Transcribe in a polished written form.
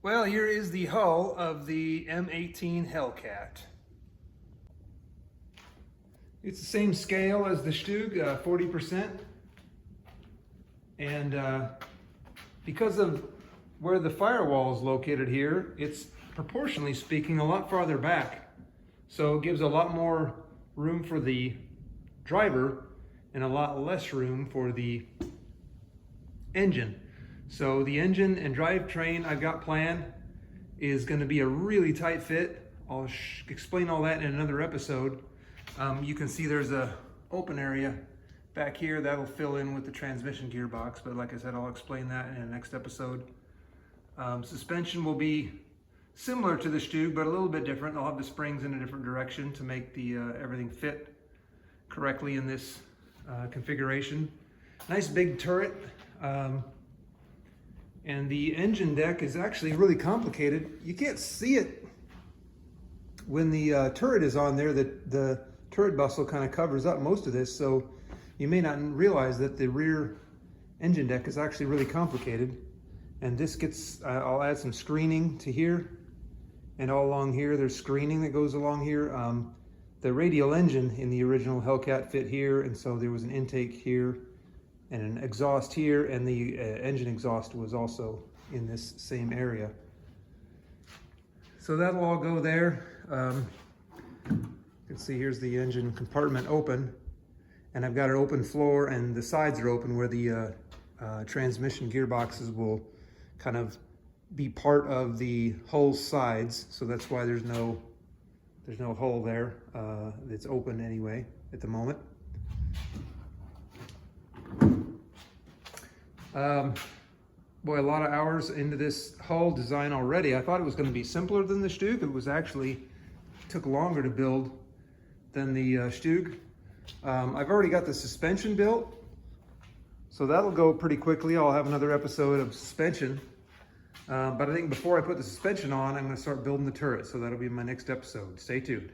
Well, here is the hull of the M18 Hellcat. It's the same scale as the Stug, 40%. And because of where the firewall is located here, it's proportionally speaking a lot farther back. So it gives a lot more room for the driver and a lot less room for the engine. So the engine and drivetrain I've got planned is going to be a really tight fit. I'll explain all that in another episode. You can see there's a open area back here that'll fill in with the transmission gearbox, but like I said, I'll explain that in the next episode. Suspension will be similar to the Stug, but a little bit different. I'll have the springs in a different direction to make the everything fit correctly in this configuration. Nice big turret. And the engine deck is actually really complicated. You can't see it when the turret is on there. The turret bustle kind of covers up most of this, so you may not realize that the rear engine deck is actually really complicated. And this gets, I'll add some screening to here, and all along here there's screening that goes along here. The radial engine in the original Hellcat fit here, and so there was an intake here and an exhaust here, and the engine exhaust was also in this same area. So that'll all go there. You can see here's the engine compartment open, and I've got an open floor, and the sides are open where the transmission gearboxes will kind of be part of the hull sides. So that's why there's no hole there. It's open anyway at the moment. Boy, a lot of hours into this hull design already. I thought it was going to be simpler than the Stug. It was actually took longer to build than the Stug. I've already got the suspension built, so that'll go pretty quickly. I'll have another episode of suspension. But I think before I put the suspension on, I'm going to start building the turret, so that'll be my next episode. Stay tuned.